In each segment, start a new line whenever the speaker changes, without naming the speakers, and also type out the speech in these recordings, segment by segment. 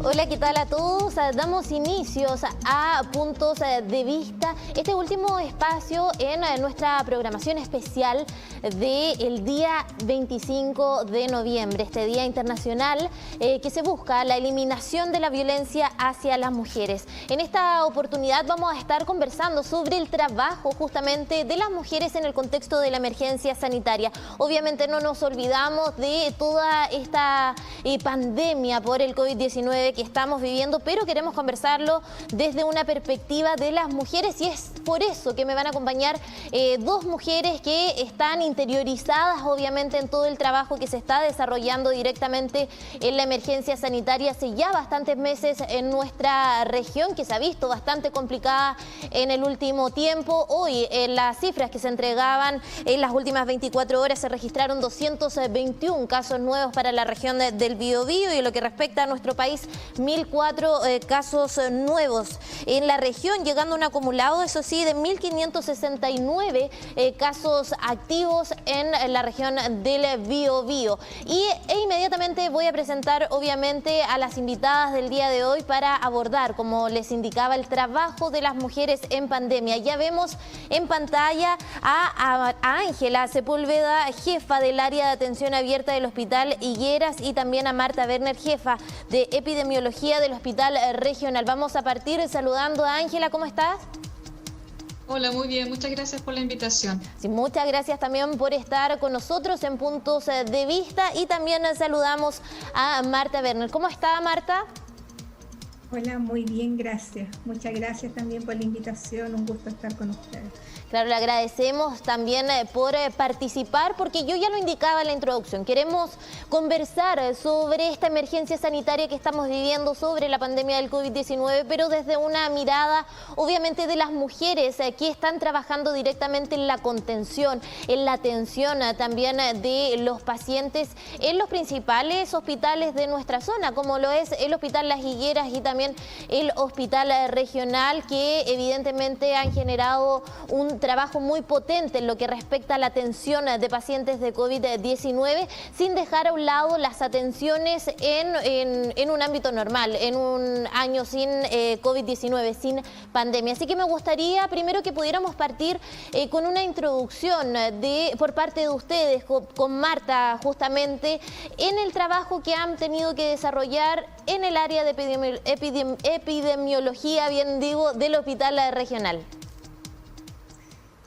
Hola, ¿qué tal a todos? Damos inicios a Puntos de Vista, este último espacio en nuestra programación especial del día 25 de noviembre, este Día Internacional que se busca la eliminación de la violencia hacia las mujeres. En esta oportunidad vamos a estar conversando sobre el trabajo justamente de las mujeres en el contexto de la emergencia sanitaria. Obviamente no nos olvidamos de toda esta pandemia por el COVID-19 que estamos viviendo, pero queremos conversarlo desde una perspectiva de las mujeres, y es por eso que me van a acompañar dos mujeres que están interiorizadas obviamente en todo el trabajo que se está desarrollando directamente en la emergencia sanitaria hace ya bastantes meses en nuestra región, que se ha visto bastante complicada en el último tiempo. Hoy en las cifras que se entregaban en las últimas 24 horas se registraron 221 casos nuevos para la región del Biobío, y en lo que respecta a nuestro país, 1.004 casos nuevos en la región, llegando a un acumulado, eso sí, de 1.569 casos activos en la región del Biobío. E inmediatamente voy a presentar obviamente a las invitadas del día de hoy para abordar, como les indicaba, el trabajo de las mujeres en pandemia. Ya vemos en pantalla a Ángela Sepúlveda, jefa del área de atención abierta del Hospital Higueras, y también a Marta Werner, jefa de epidemiología del Hospital Regional. Vamos a partir saludando a Ángela. ¿Cómo estás?
Hola, muy bien. Muchas gracias por la invitación.
Sí, muchas gracias también por estar con nosotros en Puntos de Vista, y también saludamos a Marta Werner. ¿Cómo está, Marta?
Hola, muy bien, gracias. Muchas gracias también por la invitación. Un gusto estar con ustedes.
Claro, le agradecemos también por participar, porque yo ya lo indicaba en la introducción. Queremos conversar sobre esta emergencia sanitaria que estamos viviendo, sobre la pandemia del COVID-19, pero desde una mirada, obviamente, de las mujeres que están trabajando directamente en la contención, en la atención también de los pacientes en los principales hospitales de nuestra zona, como lo es el Hospital Las Higueras y también el Hospital Regional, que evidentemente han generado un trabajo muy potente en lo que respecta a la atención de pacientes de COVID-19, sin dejar a un lado las atenciones en un ámbito normal, en un año sin COVID-19, sin pandemia. Así que me gustaría primero que pudiéramos partir con una introducción por parte de ustedes, con Marta, justamente, en el trabajo que han tenido que desarrollar en el área de epidemiología, bien digo, del Hospital Regional.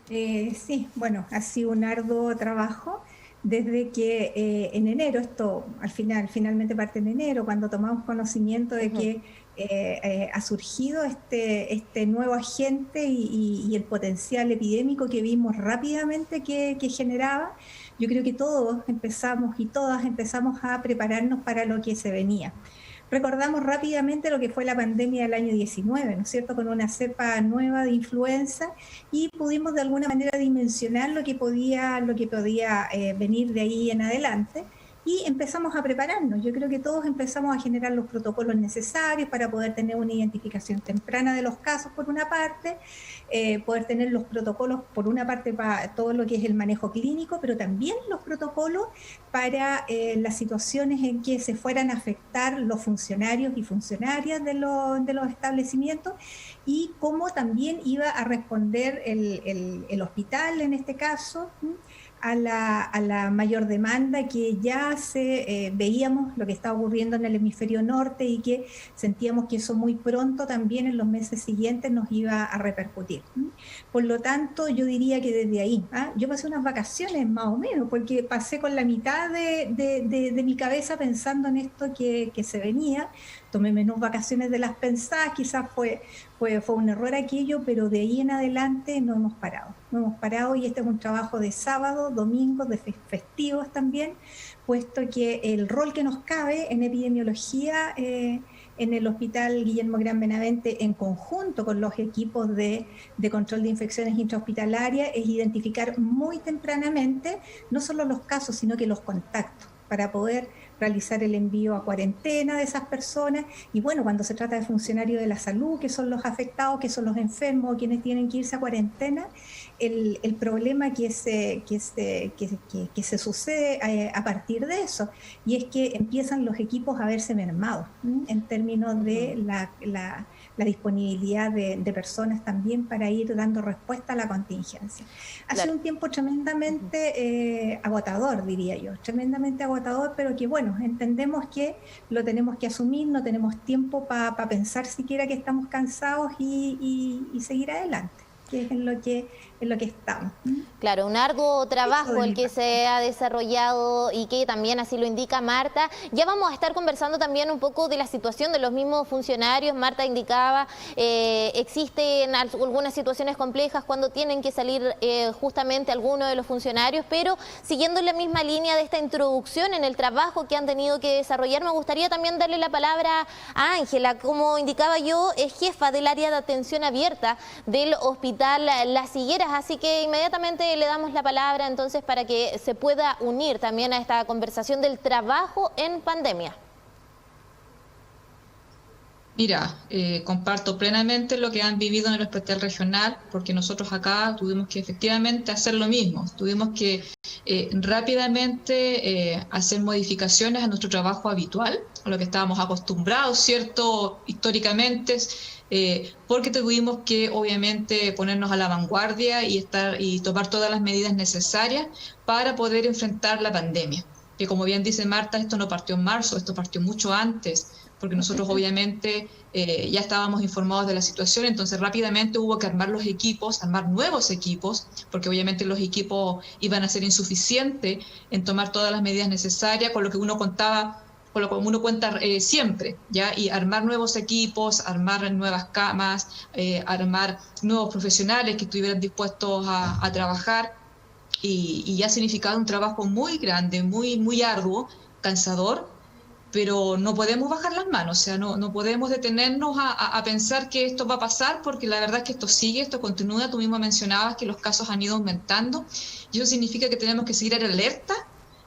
Sí, bueno, ha sido un arduo trabajo desde que en enero, esto finalmente parte en enero, cuando tomamos conocimiento de que ha surgido este nuevo agente y el potencial epidémico que vimos rápidamente que generaba. Yo creo que todos empezamos y todas empezamos a prepararnos para lo que se venía. Recordamos rápidamente lo que fue la pandemia del año 19, ¿no es cierto?, con una cepa nueva de influenza, y pudimos de alguna manera dimensionar lo que podía venir de ahí en adelante, y empezamos a prepararnos. Yo creo que todos empezamos a generar los protocolos necesarios para poder tener una identificación temprana de los casos, por una parte, poder tener los protocolos, por una parte, para todo lo que es el manejo clínico, pero también los protocolos para las situaciones en que se fueran a afectar los funcionarios y funcionarias de los establecimientos, y cómo también iba a responder el hospital, en este caso, a la mayor demanda que ya veíamos lo que estaba ocurriendo en el hemisferio norte, y que sentíamos que eso muy pronto también en los meses siguientes nos iba a repercutir. Por lo tanto, yo diría que desde ahí, yo pasé unas vacaciones más o menos, porque pasé con la mitad de mi cabeza pensando en esto que se venía. Tomé menos vacaciones de las pensadas, quizás fue un error aquello, pero de ahí en adelante no hemos parado, y este es un trabajo de sábado, domingos, de festivos también, puesto que el rol que nos cabe en epidemiología en el Hospital Guillermo Gran Benavente, en conjunto con los equipos de control de infecciones intrahospitalarias, es identificar muy tempranamente no solo los casos, sino que los contactos, para poder realizar el envío a cuarentena de esas personas. Y bueno, cuando se trata de funcionarios de la salud, que son los afectados, que son los enfermos, quienes tienen que irse a cuarentena, el problema que se sucede a partir de eso, y es que empiezan los equipos a verse mermados en términos de la disponibilidad de personas también para ir dando respuesta a la contingencia. Ha sido un tiempo tremendamente agotador, diría yo, tremendamente agotador, pero que bueno, entendemos que lo tenemos que asumir, no tenemos tiempo para pensar siquiera que estamos cansados y seguir adelante, que es en lo que estamos.
Claro, un arduo trabajo el que se ha desarrollado y que también así lo indica Marta. Ya vamos a estar conversando también un poco de la situación de los mismos funcionarios. Marta indicaba, existen algunas situaciones complejas cuando tienen que salir justamente algunos de los funcionarios, pero siguiendo en la misma línea de esta introducción en el trabajo que han tenido que desarrollar, me gustaría también darle la palabra a Ángela. Como indicaba yo, es jefa del área de atención abierta del Hospital Las Higueras. Así que inmediatamente le damos la palabra entonces para que se pueda unir también a esta conversación del trabajo en pandemia.
Mira, comparto plenamente lo que han vivido en el hospital regional, porque nosotros acá tuvimos que efectivamente hacer lo mismo. Tuvimos que rápidamente hacer modificaciones a nuestro trabajo habitual, a lo que estábamos acostumbrados, ¿cierto? Históricamente, porque tuvimos que obviamente ponernos a la vanguardia y tomar todas las medidas necesarias para poder enfrentar la pandemia. Que como bien dice Marta, esto no partió en marzo, esto partió mucho antes, porque nosotros obviamente ya estábamos informados de la situación, entonces rápidamente hubo que armar los equipos, armar nuevos equipos, porque obviamente los equipos iban a ser insuficientes en tomar todas las medidas necesarias, con lo que uno contaba, con lo que uno cuenta siempre, ¿ya? Y armar nuevos equipos, armar nuevas camas, armar nuevos profesionales que estuvieran dispuestos a trabajar, y ha significado un trabajo muy grande, muy arduo, cansador, pero no podemos bajar las manos, o sea, no podemos detenernos a pensar que esto va a pasar, porque la verdad es que esto sigue, esto continúa. Tú mismo mencionabas que los casos han ido aumentando, y eso significa que tenemos que seguir en alerta,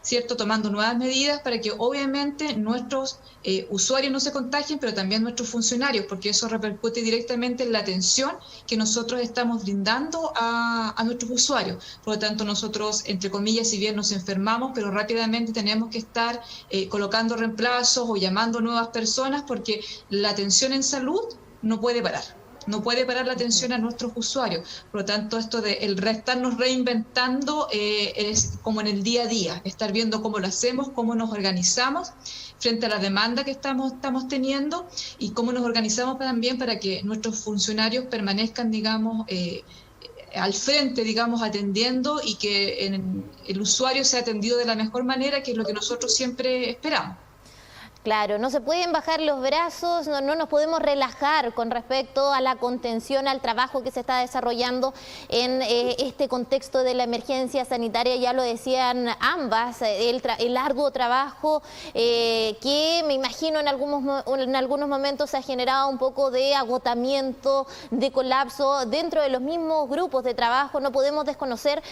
¿cierto? Tomando nuevas medidas para que obviamente nuestros usuarios no se contagien, pero también nuestros funcionarios, porque eso repercute directamente en la atención que nosotros estamos brindando a nuestros usuarios. Por lo tanto, nosotros, entre comillas, si bien nos enfermamos, pero rápidamente tenemos que estar colocando reemplazos o llamando nuevas personas, porque la atención en salud no puede parar. No puede parar la atención a nuestros usuarios. Por lo tanto, esto de el estarnos reinventando es como en el día a día, estar viendo cómo lo hacemos, cómo nos organizamos frente a la demanda que estamos teniendo, y cómo nos organizamos también para que nuestros funcionarios permanezcan, digamos, al frente, digamos, atendiendo, y que el usuario sea atendido de la mejor manera, que es lo que nosotros siempre esperamos.
Claro, no se pueden bajar los brazos, no nos podemos relajar con respecto a la contención, al trabajo que se está desarrollando en este contexto de la emergencia sanitaria. Ya lo decían ambas, el arduo trabajo que me imagino en algunos momentos ha generado un poco de agotamiento, de colapso dentro de los mismos grupos de trabajo. No podemos desconocer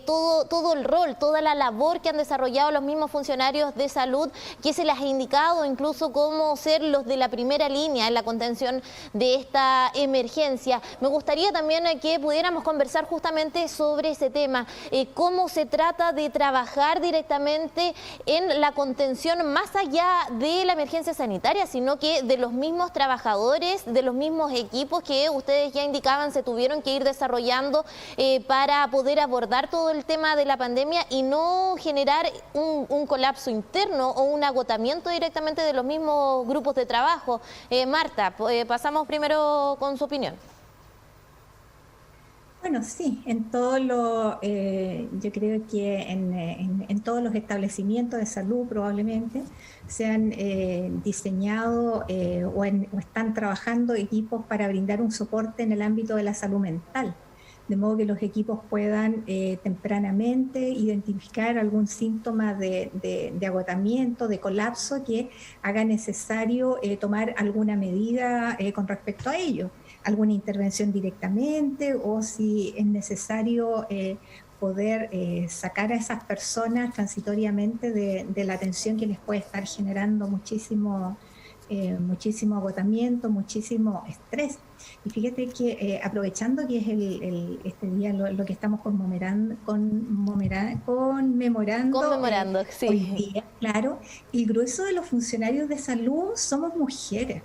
todo el rol, toda la labor que han desarrollado los mismos funcionarios de salud, que se les ha indicado incluso cómo ser los de la primera línea en la contención de esta emergencia. Me gustaría también que pudiéramos conversar justamente sobre ese tema, cómo se trata de trabajar directamente en la contención más allá de la emergencia sanitaria, sino que de los mismos trabajadores, de los mismos equipos que ustedes ya indicaban se tuvieron que ir desarrollando para poder abordar todo el tema de la pandemia y no generar un colapso interno o un agotamiento directamente de los mismos grupos de trabajo. Marta, pasamos primero con su opinión.
Bueno, sí, yo creo que en todos los establecimientos de salud probablemente se han diseñado o están trabajando equipos para brindar un soporte en el ámbito de la salud mental, de modo que los equipos puedan tempranamente identificar algún síntoma de agotamiento, de colapso, que haga necesario tomar alguna medida con respecto a ello, alguna intervención directamente, o si es necesario poder sacar a esas personas transitoriamente de la tensión que les puede estar generando muchísimo agotamiento, muchísimo estrés. Y fíjate que aprovechando que es este día lo que estamos conmemorando
sí.
Hoy día, claro, el grueso de los funcionarios de salud somos mujeres.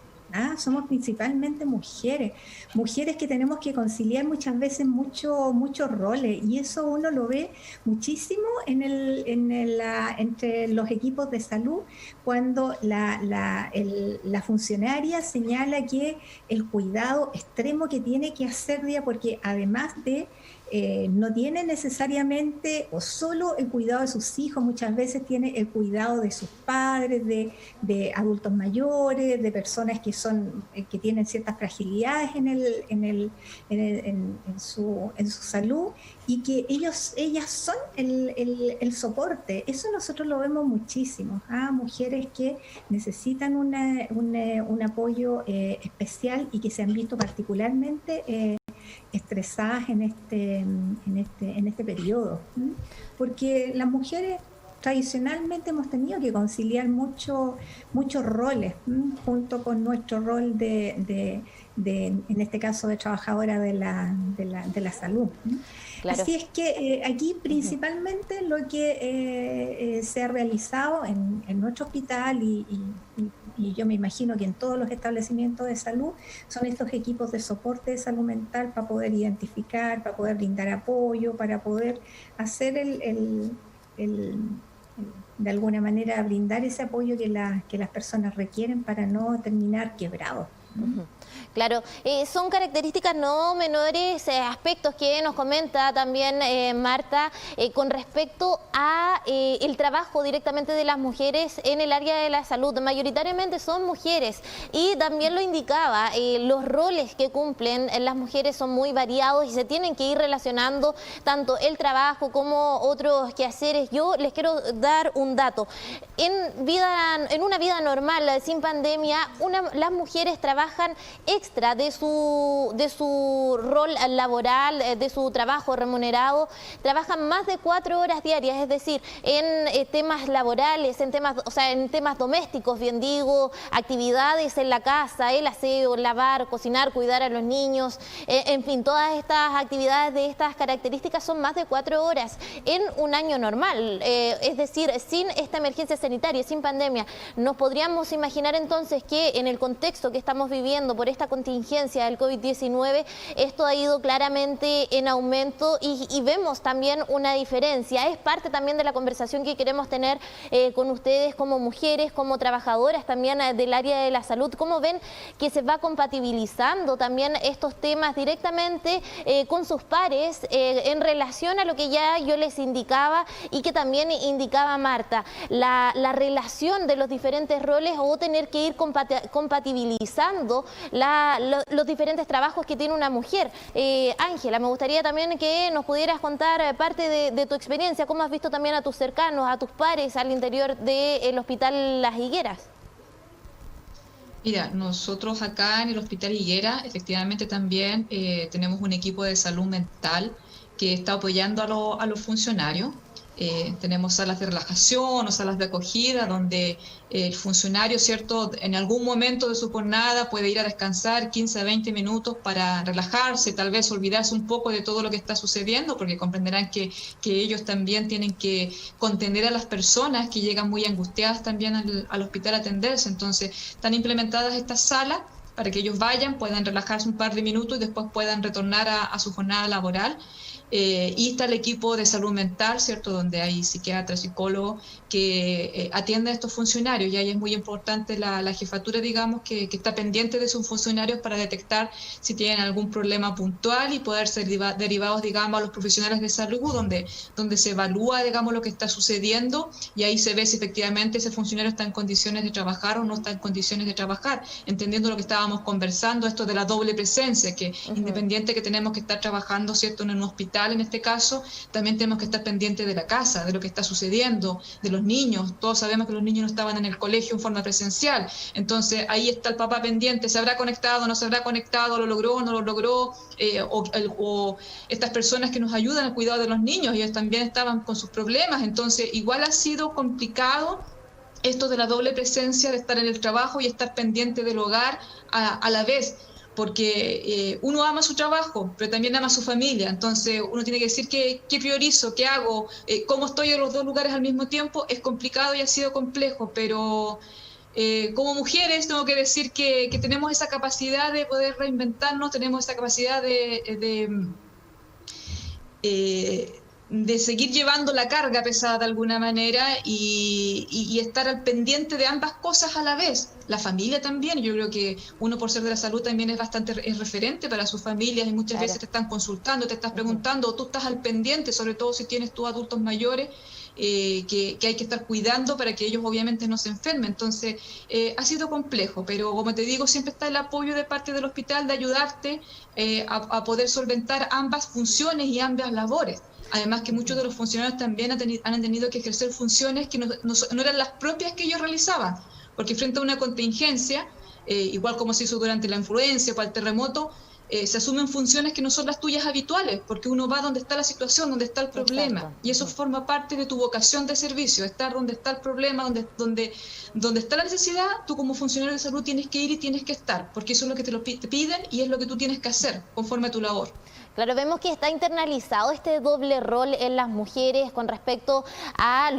Somos principalmente mujeres que tenemos que conciliar muchas veces muchos roles, y eso uno lo ve muchísimo entre los equipos de salud, cuando la funcionaria señala que el cuidado extremo que tiene que hacer día, porque además de no tiene necesariamente o solo el cuidado de sus hijos, muchas veces tiene el cuidado de sus padres, de adultos mayores, de personas que tienen ciertas fragilidades en su salud, y que ellas son el soporte. Eso nosotros lo vemos muchísimo, mujeres que necesitan un apoyo especial y que se han visto particularmente estresadas en este periodo, porque las mujeres tradicionalmente hemos tenido que conciliar muchos roles, junto con nuestro rol de en este caso de trabajadora de la salud. Claro. Así es que aquí principalmente lo que se ha realizado en nuestro hospital y yo me imagino que en todos los establecimientos de salud, son estos equipos de soporte de salud mental para poder identificar, para poder brindar apoyo, para poder hacer de alguna manera brindar ese apoyo que las personas requieren para no terminar quebrados.
Claro, son características no menores, aspectos que nos comenta también Marta con respecto a el trabajo directamente de las mujeres en el área de la salud. Mayoritariamente son mujeres, y también lo indicaba, los roles que cumplen las mujeres son muy variados y se tienen que ir relacionando tanto el trabajo como otros quehaceres. Yo les quiero dar un dato. En una vida normal, sin pandemia, las mujeres trabajan extra de su rol laboral, de su trabajo remunerado, trabajan más de 4 horas diarias, es decir, en temas laborales, en temas domésticos, bien digo, actividades en la casa, el aseo, lavar, cocinar, cuidar a los niños, en fin, todas estas actividades de estas características son más de 4 horas en un año normal, es decir, sin esta emergencia sanitaria, sin pandemia. Nos podríamos imaginar entonces que en el contexto que estamos viviendo por esta contingencia del COVID-19, esto ha ido claramente en aumento y vemos también una diferencia. Es parte también de la conversación que queremos tener con ustedes como mujeres, como trabajadoras también del área de la salud. ¿Cómo ven que se va compatibilizando también estos temas directamente con sus pares en relación a lo que ya yo les indicaba y que también indicaba Marta, la relación de los diferentes roles, o tener que ir compatibilizando los diferentes trabajos que tiene una mujer? Ángela, me gustaría también que nos pudieras contar parte de tu experiencia, cómo has visto también a tus cercanos, a tus pares al interior del Hospital Las Higueras.
Mira, nosotros acá en el Hospital Higuera efectivamente también tenemos un equipo de salud mental que está apoyando a los funcionarios. Tenemos salas de relajación o salas de acogida donde el funcionario, ¿cierto?, en algún momento de su jornada puede ir a descansar 15 a 20 minutos para relajarse, tal vez olvidarse un poco de todo lo que está sucediendo, porque comprenderán que ellos también tienen que contener a las personas que llegan muy angustiadas también al hospital a atenderse. Entonces, están implementadas estas salas para que ellos vayan, puedan relajarse un par de minutos y después puedan retornar a su jornada laboral. Y está el equipo de salud mental, ¿cierto?, donde hay psiquiatras, psicólogos que atienden a estos funcionarios, y ahí es muy importante la jefatura, digamos, que está pendiente de sus funcionarios para detectar si tienen algún problema puntual y poder ser derivados, digamos, a los profesionales de salud, donde se evalúa, digamos, lo que está sucediendo, y ahí se ve si efectivamente ese funcionario está en condiciones de trabajar o no está en condiciones de trabajar, entendiendo lo que estábamos conversando, esto de la doble presencia, que independiente que tenemos que estar trabajando, ¿cierto?, en un hospital hospital en este caso, también tenemos que estar pendientes de la casa, de lo que está sucediendo, de los niños. Todos sabemos que los niños no estaban en el colegio en forma presencial, entonces ahí está el papá pendiente, ¿se habrá conectado, no se habrá conectado, lo logró, no lo logró? O estas personas que nos ayudan al cuidado de los niños, ellos también estaban con sus problemas, entonces igual ha sido complicado esto de la doble presencia, de estar en el trabajo y estar pendiente del hogar a la vez, porque uno ama su trabajo, pero también ama su familia, entonces uno tiene que decir qué priorizo, qué hago, cómo estoy en los dos lugares al mismo tiempo. Es complicado y ha sido complejo, pero como mujeres tengo que decir que tenemos esa capacidad de poder reinventarnos, tenemos esa capacidad de seguir llevando la carga pesada de alguna manera y estar al pendiente de ambas cosas a la vez. La familia también, yo creo que uno por ser de la salud también es referente para sus familias y muchas veces te están consultando, te estás preguntando, o tú estás al pendiente, sobre todo si tienes tus adultos mayores, que hay que estar cuidando para que ellos obviamente no se enfermen. Entonces ha sido complejo, pero como te digo, siempre está el apoyo de parte del hospital de ayudarte a poder solventar ambas funciones y ambas labores. Además que muchos de los funcionarios también han tenido que ejercer funciones que no eran las propias que ellos realizaban, porque frente a una contingencia, igual como se hizo durante la influencia o para el terremoto, se asumen funciones que no son las tuyas habituales, porque uno va donde está la situación, donde está el problema. Exacto. Y eso forma parte de tu vocación de servicio, estar donde está el problema, donde está la necesidad. Tú como funcionario de salud tienes que ir y tienes que estar, porque eso es lo que te piden y es lo que tú tienes que hacer conforme a tu labor.
Claro, vemos que está internalizado este doble rol en las mujeres con respecto a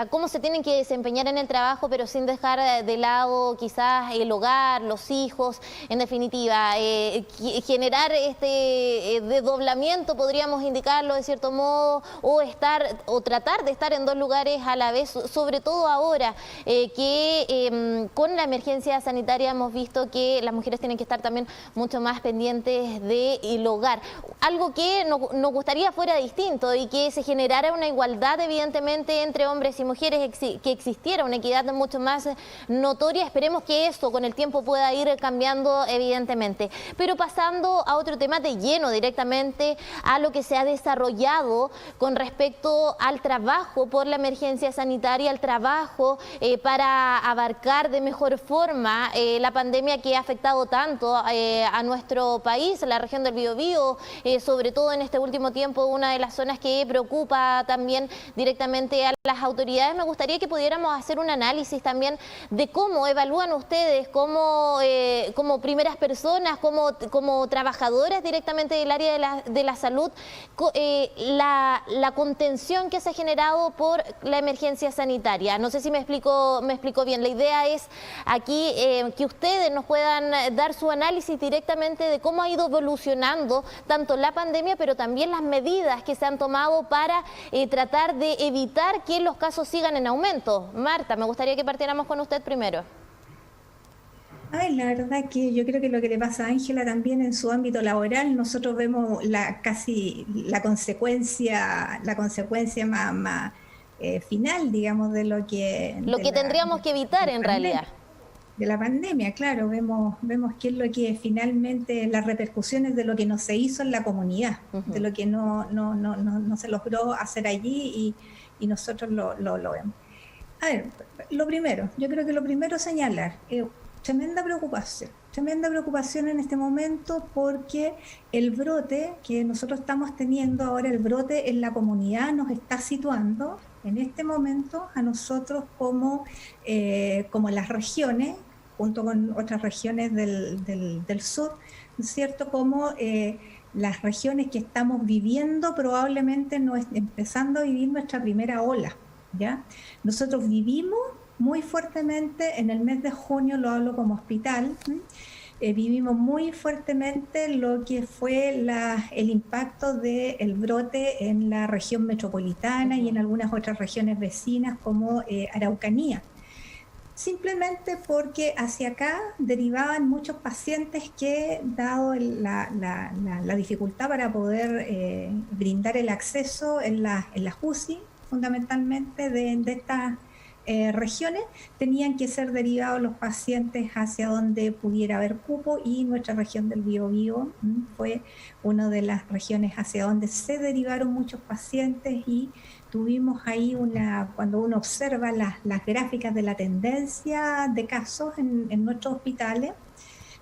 cómo se tienen que desempeñar en el trabajo, pero sin dejar de lado quizás el hogar, los hijos, en definitiva, generar este desdoblamiento, podríamos indicarlo de cierto modo, o tratar de estar en dos lugares a la vez, sobre todo ahora que con la emergencia sanitaria hemos visto que las mujeres tienen que estar también mucho más pendientes del hogar. Algo que nos gustaría fuera distinto y que se generara una igualdad evidentemente entre hombres y mujeres, que existiera una equidad mucho más notoria. Esperemos que eso con el tiempo pueda ir cambiando evidentemente. Pero pasando a otro tema de lleno directamente a lo que se ha desarrollado con respecto al trabajo por la emergencia sanitaria, al trabajo para abarcar de mejor forma la pandemia que ha afectado tanto a nuestro país, la región del Biobío, sobre todo en este último tiempo, una de las zonas que preocupa también directamente a las autoridades. Me gustaría que pudiéramos hacer un análisis también de cómo evalúan ustedes como primeras personas, como trabajadoras directamente del área de la salud, la contención que se ha generado por la emergencia sanitaria. No sé si me explico bien. La idea es aquí que ustedes nos puedan dar su análisis directamente de cómo ha ido evolucionando tanto la pandemia, pero también las medidas que se han tomado para tratar de evitar que los casos sigan en aumento. Marta, me gustaría que partiéramos con usted primero.
Ay, la verdad que yo creo que lo que le pasa a Ángela también en su ámbito laboral, nosotros vemos la consecuencia más final, digamos, de lo que
tendríamos que evitar en realidad.
De la pandemia, claro, vemos qué es lo que finalmente, las repercusiones de lo que no se hizo en la comunidad, de lo que no se logró hacer allí y nosotros lo vemos. A ver, yo creo que lo primero señalar, tremenda preocupación en este momento porque el brote que nosotros estamos teniendo ahora, el brote en la comunidad nos está situando en este momento a nosotros como las regiones, junto con otras regiones del sur, ¿no es cierto?, como las regiones que estamos viviendo probablemente empezando a vivir nuestra primera ola, ¿ya? Nosotros vivimos muy fuertemente en el mes de junio, lo hablo como hospital, vivimos muy fuertemente lo que fue el impacto del brote en la región metropolitana y en algunas otras regiones vecinas como Araucanía. Simplemente porque hacia acá derivaban muchos pacientes que, dado la dificultad para poder brindar el acceso en las UCI, fundamentalmente de estas regiones, tenían que ser derivados los pacientes hacia donde pudiera haber cupo, y nuestra región del Biobío fue una de las regiones hacia donde se derivaron muchos pacientes, y tuvimos ahí cuando uno observa las gráficas de la tendencia de casos en nuestros hospitales,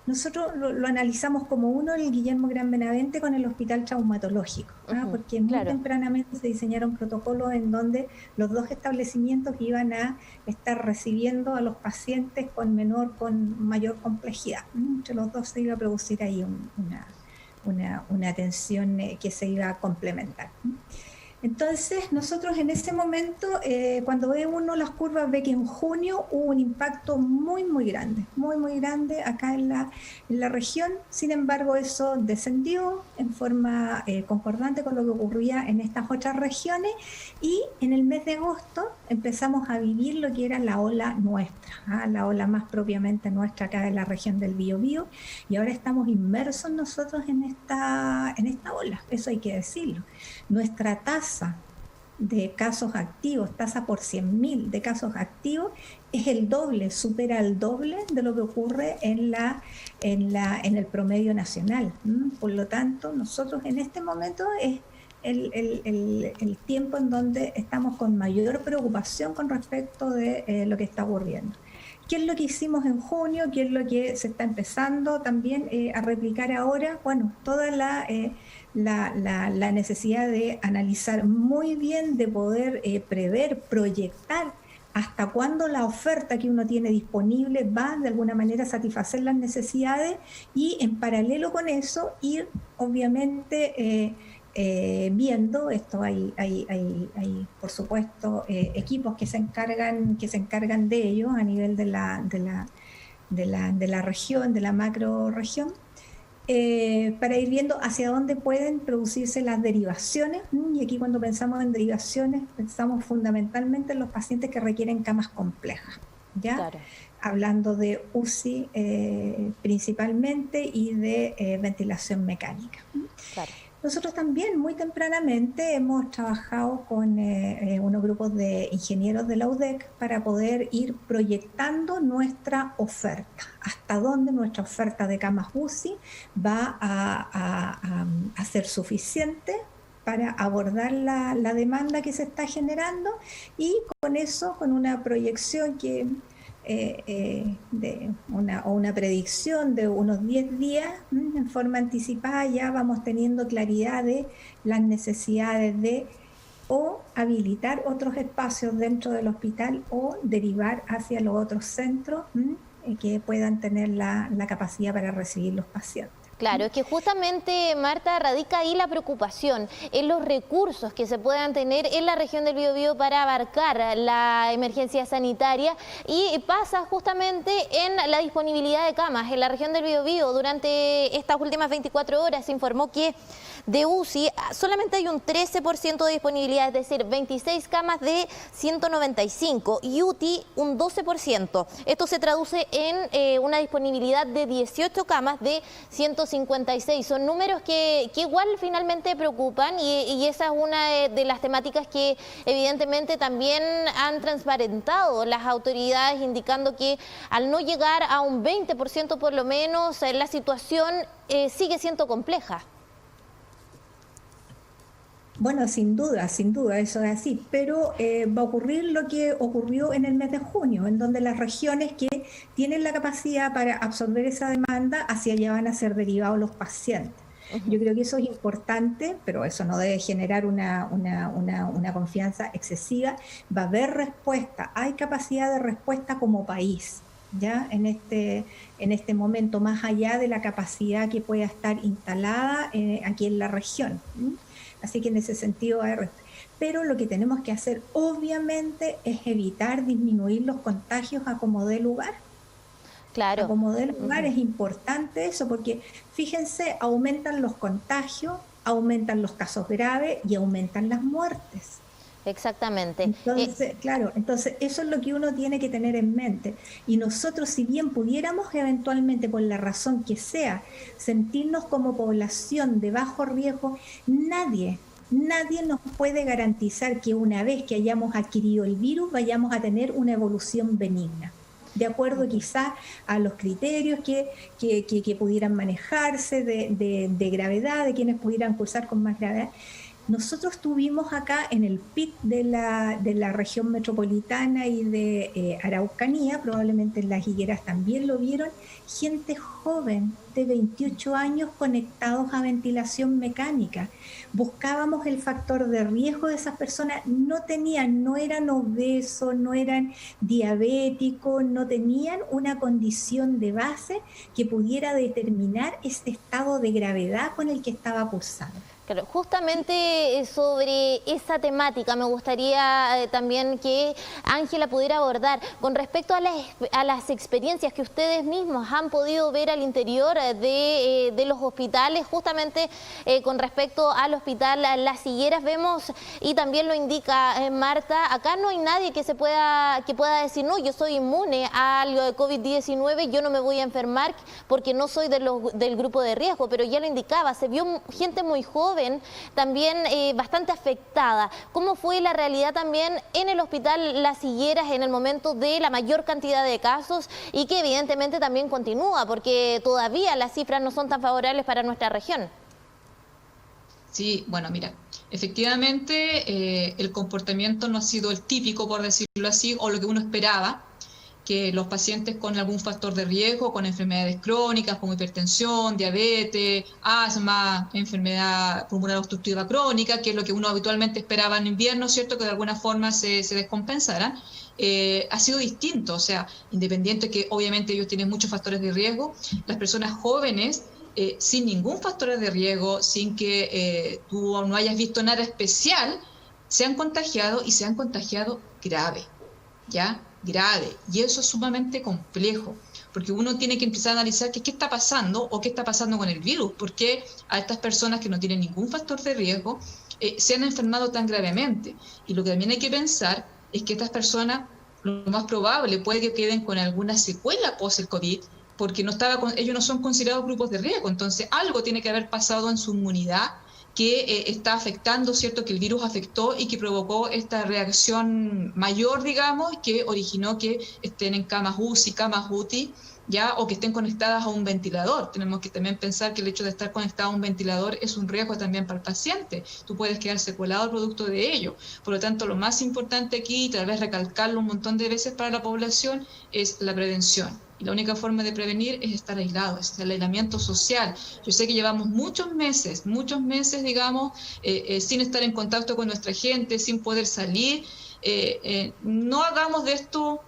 nosotros lo analizamos como uno, el Guillermo Gran Benavente, con el hospital traumatológico, porque muy tempranamente se diseñaron protocolos en donde los dos establecimientos iban a estar recibiendo a los pacientes con mayor complejidad. Entre los dos se iba a producir ahí una atención que se iba a complementar. Entonces, nosotros en ese momento, cuando ve uno las curvas, ve que en junio hubo un impacto muy grande acá en la región. Sin embargo, eso descendió en forma concordante con lo que ocurría en estas otras regiones, y en el mes de agosto empezamos a vivir lo que era la ola nuestra, la ola más propiamente nuestra acá en la región del Biobío, y ahora estamos inmersos nosotros en esta ola, eso hay que decirlo. Nuestra tasa de casos activos, tasa por 100.000 de casos activos, es el doble, supera el doble de lo que ocurre en el promedio nacional. Por lo tanto, nosotros en este momento es el tiempo en donde estamos con mayor preocupación con respecto de lo que está ocurriendo. ¿Qué es lo que hicimos en junio? ¿Qué es lo que se está empezando también a replicar ahora? Bueno, toda la necesidad de analizar muy bien, de poder prever, proyectar hasta cuándo la oferta que uno tiene disponible va de alguna manera a satisfacer las necesidades, y en paralelo con eso ir obviamente viendo esto. Hay por supuesto equipos que se encargan de ello a nivel de la región, de la macro región, para ir viendo hacia dónde pueden producirse las derivaciones. Y aquí, cuando pensamos en derivaciones, pensamos fundamentalmente en los pacientes que requieren camas complejas, ¿ya? Claro. Hablando de UCI principalmente, y de ventilación mecánica. Claro. Nosotros también muy tempranamente hemos trabajado con unos grupos de ingenieros de la UDEC para poder ir proyectando nuestra oferta, hasta dónde nuestra oferta de camas UCI va a ser suficiente para abordar la demanda que se está generando, y con eso, con una proyección que una predicción de unos 10 días, en forma anticipada ya vamos teniendo claridad de las necesidades de o habilitar otros espacios dentro del hospital o derivar hacia los otros centros que puedan tener la capacidad para recibir los pacientes.
Claro, es que justamente, Marta, radica ahí la preocupación en los recursos que se puedan tener en la región del Biobío para abarcar la emergencia sanitaria, y pasa justamente en la disponibilidad de camas. En la región del Biobío, durante estas últimas 24 horas se informó que de UCI solamente hay un 13% de disponibilidad, es decir, 26 camas de 195, y UTI un 12%. Esto se traduce en una disponibilidad de 18 camas de 156. Son números que igual finalmente preocupan, y esa es una de las temáticas que evidentemente también han transparentado las autoridades, indicando que al no llegar a un 20% por lo menos, la situación sigue siendo compleja.
Bueno, sin duda, eso es así, pero va a ocurrir lo que ocurrió en el mes de junio, en donde las regiones que tienen la capacidad para absorber esa demanda, hacia allá van a ser derivados los pacientes. Yo creo que eso es importante, pero eso no debe generar una confianza excesiva. Va a haber respuesta, hay capacidad de respuesta como país, ya en este momento, más allá de la capacidad que pueda estar instalada aquí en la región. Así que en ese sentido hay respuesta. Pero lo que tenemos que hacer, obviamente, es evitar disminuir los contagios a como dé lugar.
Claro.
A como dé lugar es importante eso, porque fíjense, aumentan los contagios, aumentan los casos graves y aumentan las muertes.
Exactamente.
Entonces, claro, entonces eso es lo que uno tiene que tener en mente. Y nosotros, si bien pudiéramos eventualmente, por la razón que sea, sentirnos como población de bajo riesgo, nadie Nadie nos puede garantizar que una vez que hayamos adquirido el virus vayamos a tener una evolución benigna, de acuerdo quizás a los criterios que pudieran manejarse de gravedad, de quienes pudieran cursar con más gravedad. Nosotros tuvimos acá en el PIC de la región metropolitana y de Araucanía, probablemente en las Higueras también lo vieron, gente joven de 28 años conectados a ventilación mecánica. Buscábamos el factor de riesgo de esas personas, no eran obesos, no eran diabéticos, no tenían una condición de base que pudiera determinar este estado de gravedad con el que estaba cursando.
Claro, justamente sobre esa temática me gustaría también que Ángela pudiera abordar con respecto a las experiencias que ustedes mismos han podido ver al interior de los hospitales, justamente con respecto al hospital Las Higueras. Vemos, y también lo indica Marta, acá no hay nadie que pueda decir, no, yo soy inmune al COVID-19, yo no me voy a enfermar porque no soy del grupo de riesgo, pero ya lo indicaba, se vio gente muy joven, también bastante afectada. ¿Cómo fue la realidad también en el hospital Las Higueras en el momento de la mayor cantidad de casos y que evidentemente también continúa porque todavía las cifras no son tan favorables para nuestra región?
Sí, bueno, mira, efectivamente el comportamiento no ha sido el típico, por decirlo así, o lo que uno esperaba, que los pacientes con algún factor de riesgo, con enfermedades crónicas como hipertensión, diabetes, asma, enfermedad pulmonar obstructiva crónica, que es lo que uno habitualmente esperaba en invierno, ¿cierto?, que de alguna forma se descompensaran, ha sido distinto. O sea, independiente que obviamente ellos tienen muchos factores de riesgo, las personas jóvenes, sin ningún factor de riesgo, sin que tú no hayas visto nada especial, se han contagiado y se han contagiado grave, ¿ya? Grave, y eso es sumamente complejo, porque uno tiene que empezar a analizar qué está pasando o qué está pasando con el virus, porque a estas personas que no tienen ningún factor de riesgo se han enfermado tan gravemente. Y lo que también hay que pensar es que estas personas, lo más probable, puede que queden con alguna secuela post el COVID, porque ellos no son considerados grupos de riesgo, entonces algo tiene que haber pasado en su inmunidad que está afectando, ¿cierto?, que el virus afectó y que provocó esta reacción mayor, digamos, que originó que estén en camas UCI, camas UTI, ¿ya?, o que estén conectadas a un ventilador. Tenemos que también pensar que el hecho de estar conectado a un ventilador es un riesgo también para el paciente. Tú puedes quedar secuelado producto de ello. Por lo tanto, lo más importante aquí, y tal vez recalcarlo un montón de veces para la población, es la prevención. Y la única forma de prevenir es estar aislado, es el aislamiento social. Yo sé que llevamos muchos meses, digamos, sin estar en contacto con nuestra gente, sin poder salir. No hagamos de esto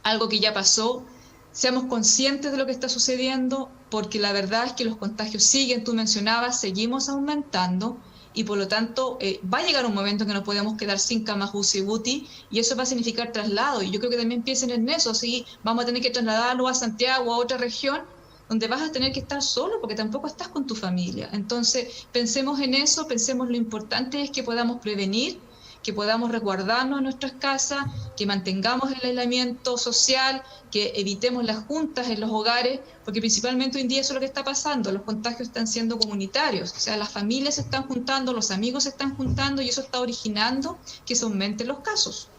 algo que ya pasó. Seamos conscientes de lo que está sucediendo, porque la verdad es que los contagios siguen, tú mencionabas, seguimos aumentando. Y por lo tanto va a llegar un momento en que nos podemos quedar sin camas UCI y UTI, y eso va a significar traslado. Y yo creo que también piensen en eso, ¿sí? Vamos a tener que trasladarlo a Santiago, a otra región, donde vas a tener que estar solo, porque tampoco estás con tu familia. Entonces, pensemos en eso, pensemos lo importante es que podamos prevenir, que podamos resguardarnos en nuestras casas, que mantengamos el aislamiento social, que evitemos las juntas en los hogares, porque principalmente hoy en día eso es lo que está pasando, los contagios están siendo comunitarios, o sea, las familias se están juntando, los amigos se están juntando y eso está originando que se aumenten los casos.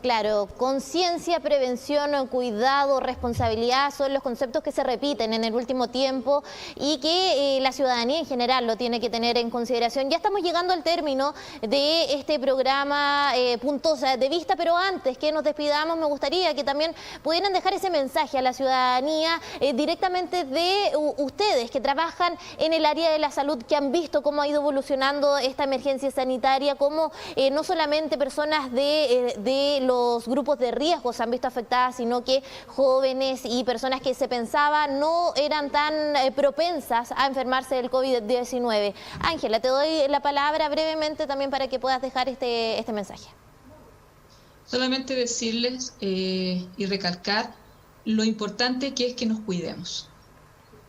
Claro, conciencia, prevención, cuidado, responsabilidad son los conceptos que se repiten en el último tiempo y que la ciudadanía en general lo tiene que tener en consideración. Ya estamos llegando al término de este programa Puntos de Vista, pero antes que nos despidamos me gustaría que también pudieran dejar ese mensaje a la ciudadanía directamente de ustedes que trabajan en el área de la salud, que han visto cómo ha ido evolucionando esta emergencia sanitaria, cómo no solamente personas de los grupos de riesgo se han visto afectadas, sino que jóvenes y personas que se pensaba no eran tan propensas a enfermarse del COVID-19. Ángela, te doy la palabra brevemente también para que puedas dejar este mensaje.
Solamente decirles y recalcar lo importante que es que nos cuidemos.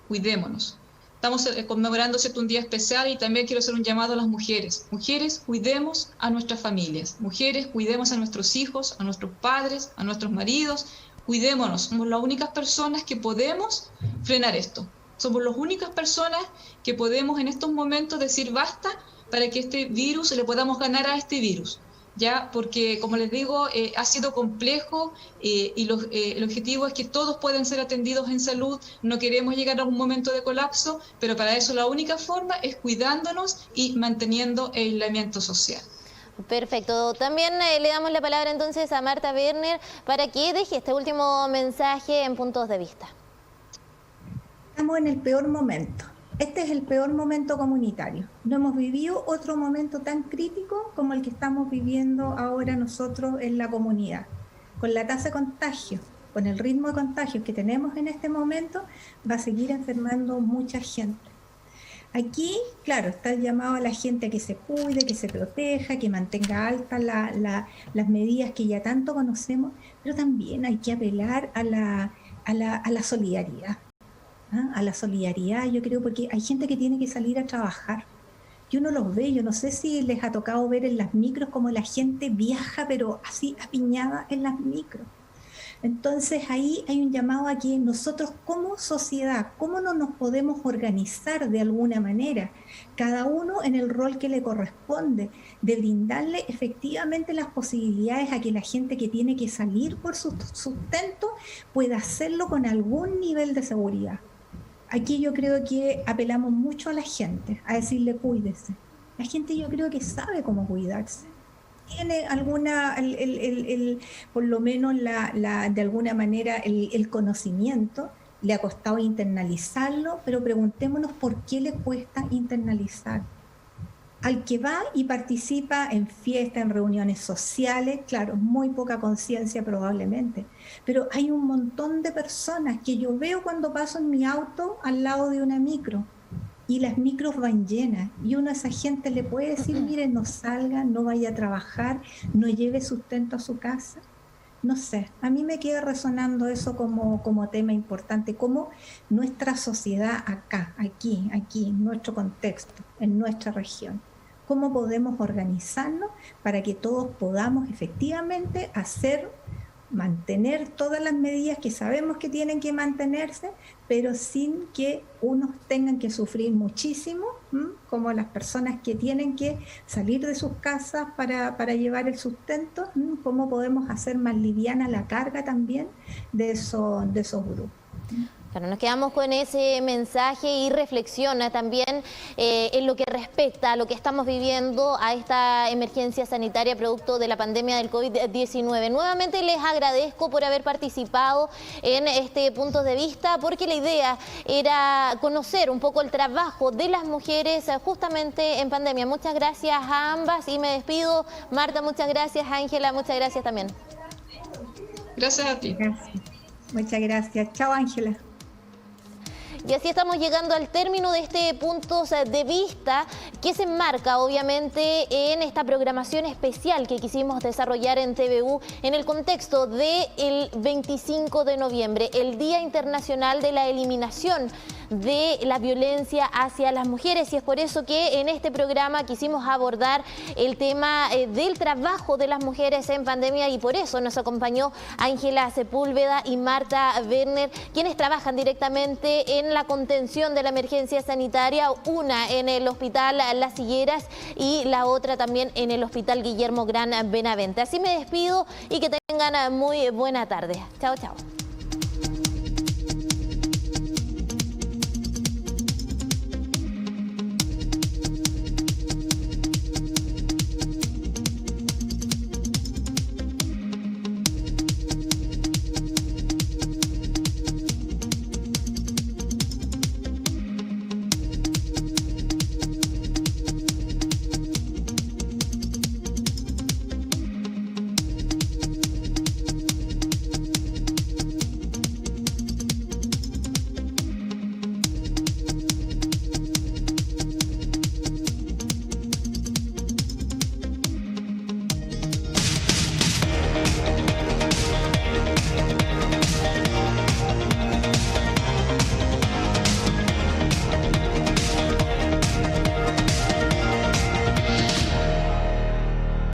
Cuidémonos. Estamos conmemorando un día especial y también quiero hacer un llamado a las mujeres. Mujeres, cuidemos a nuestras familias. Mujeres, cuidemos a nuestros hijos, a nuestros padres, a nuestros maridos. Cuidémonos. Somos las únicas personas que podemos frenar esto. Somos las únicas personas que podemos en estos momentos decir basta, para que este virus le podamos ganar a este virus. Ya, porque como les digo, ha sido complejo y el objetivo es que todos puedan ser atendidos en salud. No queremos llegar a un momento de colapso, pero para eso la única forma es cuidándonos y manteniendo el aislamiento social.
Perfecto. También le damos la palabra entonces a Marta Werner para que deje este último mensaje en puntos de vista.
Estamos en el peor momento. Este es el peor momento comunitario. No hemos vivido otro momento tan crítico como el que estamos viviendo ahora nosotros en la comunidad. Con la tasa de contagio, con el ritmo de contagios que tenemos en este momento, va a seguir enfermando mucha gente. Aquí, claro, está el llamado a la gente a que se cuide, que se proteja, que mantenga altas las medidas que ya tanto conocemos, pero también hay que apelar a la solidaridad. A la solidaridad, yo creo, porque hay gente que tiene que salir a trabajar. Yo no los veo, yo no sé si les ha tocado ver en las micros cómo la gente viaja, pero así apiñada en las micros. Entonces ahí hay un llamado a que nosotros como sociedad, ¿cómo no nos podemos organizar de alguna manera? Cada uno en el rol que le corresponde, de brindarle efectivamente las posibilidades a que la gente que tiene que salir por su sustento pueda hacerlo con algún nivel de seguridad. Aquí yo creo que apelamos mucho a la gente, a decirle cuídese. La gente yo creo que sabe cómo cuidarse. Tiene alguna, por lo menos de alguna manera el conocimiento, le ha costado internalizarlo, pero preguntémonos por qué le cuesta internalizar. Al que va y participa en fiestas, en reuniones sociales, claro, muy poca conciencia probablemente, pero hay un montón de personas que yo veo cuando paso en mi auto al lado de una micro y las micros van llenas y uno a esa gente le puede decir, mire, no salga, no vaya a trabajar, no lleve sustento a su casa. No sé, a mí me queda resonando eso como tema importante, como nuestra sociedad acá, aquí, en nuestro contexto, en nuestra región. ¿Cómo podemos organizarnos para que todos podamos efectivamente mantener todas las medidas que sabemos que tienen que mantenerse, pero sin que unos tengan que sufrir muchísimo, como las personas que tienen que salir de sus casas para llevar el sustento? ¿Cómo podemos hacer más liviana la carga también de esos grupos?
Claro, nos quedamos con ese mensaje y reflexiona también en lo que respecta a lo que estamos viviendo, a esta emergencia sanitaria producto de la pandemia del COVID-19. Nuevamente les agradezco por haber participado en este punto de vista, porque la idea era conocer un poco el trabajo de las mujeres justamente en pandemia. Muchas gracias a ambas y me despido. Marta, muchas gracias. Ángela, muchas gracias también.
Gracias a ti.
Gracias. Muchas gracias. Chao, Ángela.
Y así estamos llegando al término de este punto de vista que se enmarca obviamente en esta programación especial que quisimos desarrollar en TVU en el contexto del 25 de noviembre, el Día Internacional de la Eliminación de la Violencia hacia las Mujeres, y es por eso que en este programa quisimos abordar el tema del trabajo de las mujeres en pandemia, y por eso nos acompañó Ángela Sepúlveda y Marta Werner, quienes trabajan directamente en la contención de la emergencia sanitaria, una en el Hospital Las Higueras y la otra también en el Hospital Guillermo Gran Benavente. Así me despido y que tengan muy buena tarde. Chao, chao.